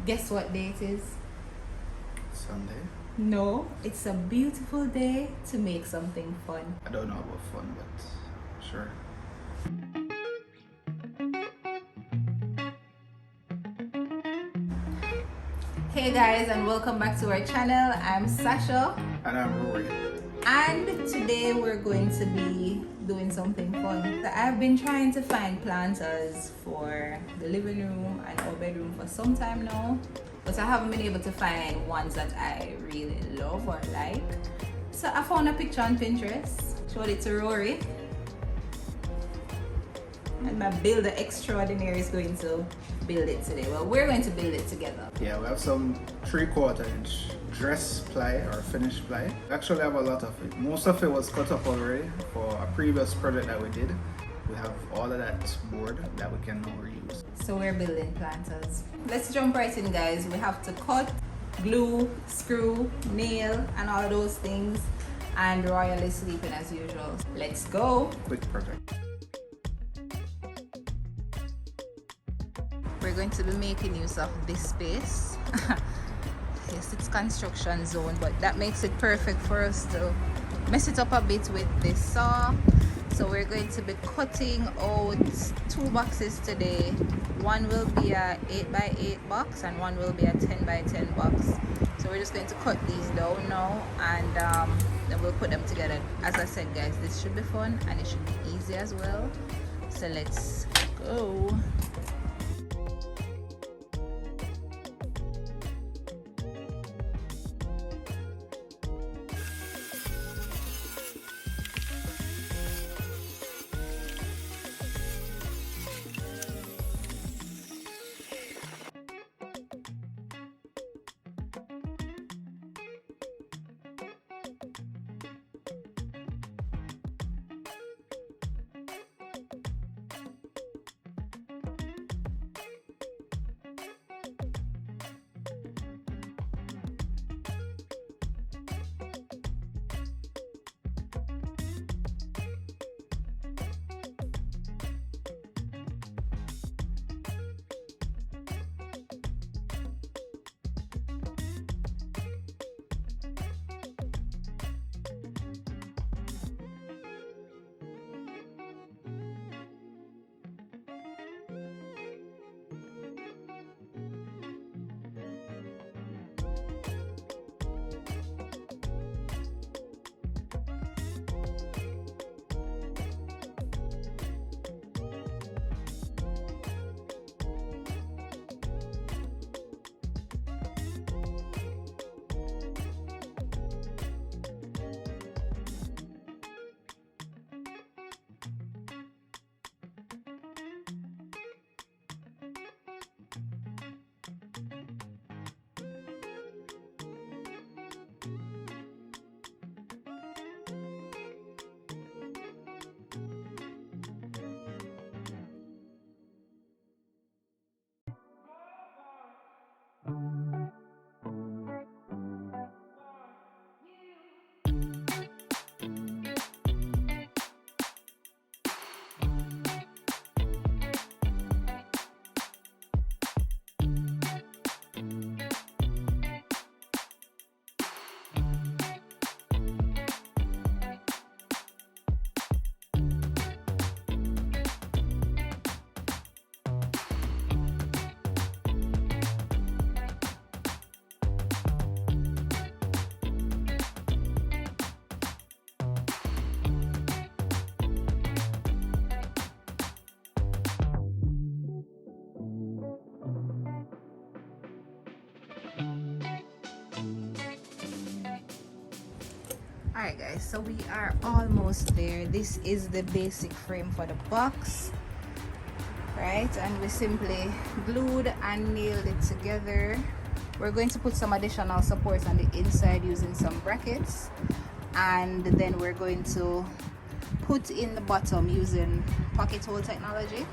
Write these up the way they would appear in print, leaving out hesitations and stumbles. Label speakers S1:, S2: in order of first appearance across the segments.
S1: Guess what day it is?
S2: Sunday.
S1: No, it's a beautiful day to make something fun.
S2: I don't know about fun, but sure.
S1: Hey guys, and welcome back to our channel. I'm Sasha,
S2: And I'm Rory.
S1: and today we're going to be doing something fun. So I've been trying to find planters for the living room and our bedroom for some time now, but I haven't been able to find ones that I really love or like. So I found a picture on Pinterest, showed it to Rory, and my builder extraordinaire is going to build it today. Well, we're going to build it together.
S2: Yeah, we have some 3/4 inch dress ply or finished ply. We actually have a lot of it. Most of it was cut up already for a previous project that we did. We have all of that board that we can now reuse.
S1: So we're building planters. Let's jump right in, guys. We have to cut, glue, screw, nail, and all of those things. And Royal is sleeping as usual. Let's go.
S2: Quick project.
S1: We're going to be making use of this space. Yes, it's construction zone, but that makes it perfect for us to mess it up a bit with this saw. So we're going to be cutting out 2 boxes today. One will be a 8x8 box and one will be a 10x10 box. So we're just going to cut these down now, and then we'll put them together. As I said, guys, this should be fun and it should be easy as well. So let's go. Alright guys, so we are almost there. This is the basic frame for the box, right? And we simply glued and nailed it together. We're going to put some additional supports on the inside using some brackets, and then we're going to put in the bottom using pocket hole technology,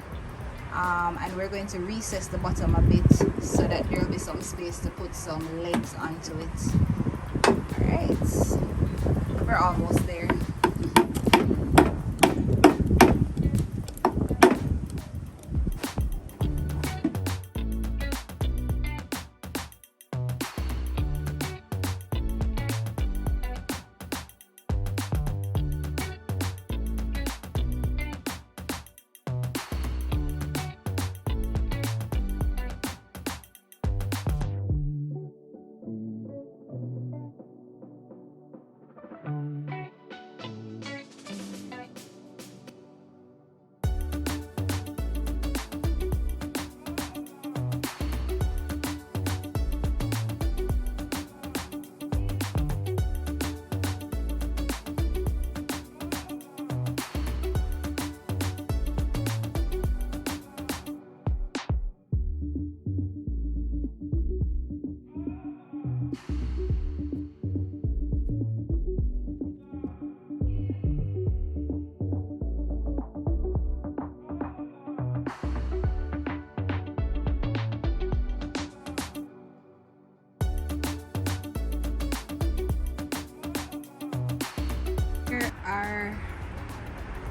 S1: and we're going to recess the bottom a bit so that there will be some space to put some legs onto it. All right, we're almost there.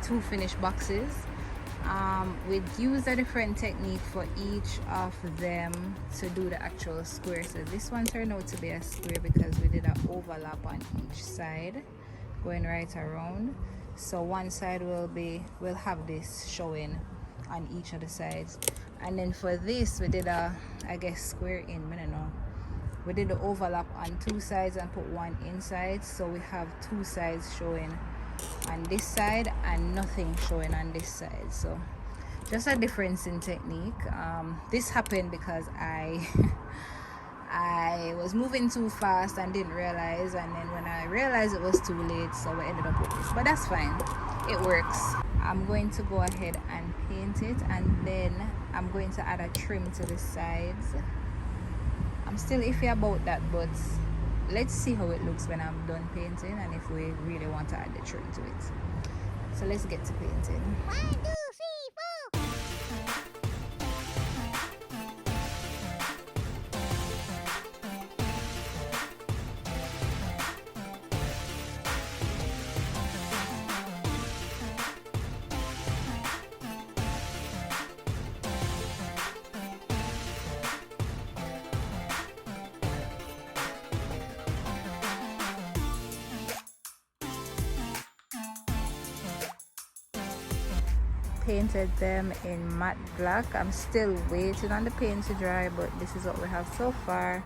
S1: two finished boxes. We'd use a different technique for each of them to do the actual square. So this one turned out to be a square because we did an overlap on each side going right around. So one side will have this showing on each of the sides, and then for this we did a, I guess, square in, I don't know, we did the overlap on two sides and put one inside, so we have two sides showing on this side and nothing showing on this side. So just a difference in technique. This happened because I I was moving too fast and didn't realize, and then when I realized it was too late, so we ended up with this, but that's fine, it works. I'm going to go ahead and paint it, and then I'm going to add a trim to the sides. I'm still iffy about that, but let's see how it looks when I'm done painting and if we really want to add the trim to it. So let's get to painting. 1, 2, 3, 4. Painted them in matte black. I'm still waiting on the paint to dry, but this is what we have so far.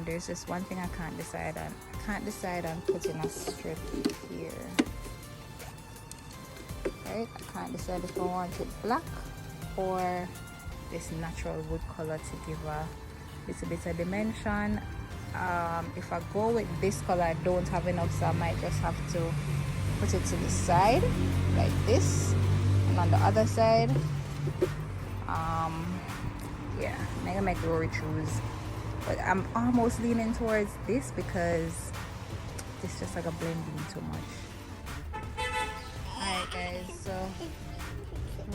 S1: There's just one thing I can't decide on. I can't decide on putting a strip here. Right? I can't decide if I want it black or this natural wood color to give a little bit of dimension. If I go with this color, I don't have enough, so I might just have to put it to the side like this. And on the other side, yeah, I'm gonna make Rory choose, but I'm almost leaning towards this because this just like a blending too much. Alright guys, so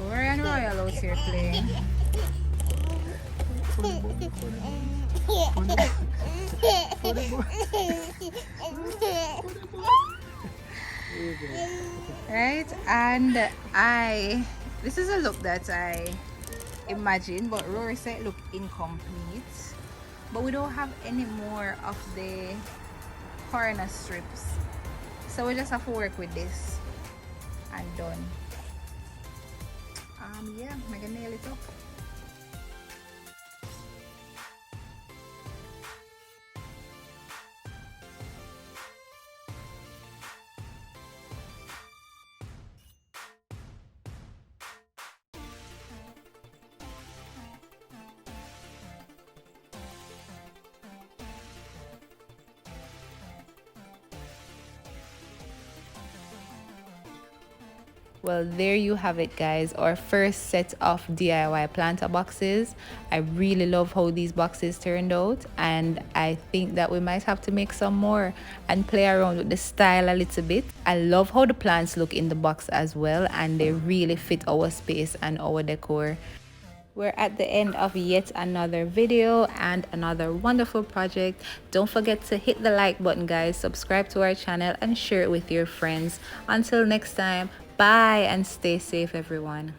S1: Rory and Royal out here playing. Right, and this is a look that I imagined, but Rory said it looked incomplete, but we don't have any more of the corner strips, so we just have to work with this and done. Yeah, I'm gonna nail it up. Well, there you have it guys, our first set of DIY planter boxes. I really love how these boxes turned out, and I think that we might have to make some more and play around with the style a little bit. I love how the plants look in the box as well, and they really fit our space and our decor. We're at the end of yet another video and another wonderful project. Don't forget to hit the like button guys, subscribe to our channel and share it with your friends. Until next time, bye and stay safe everyone.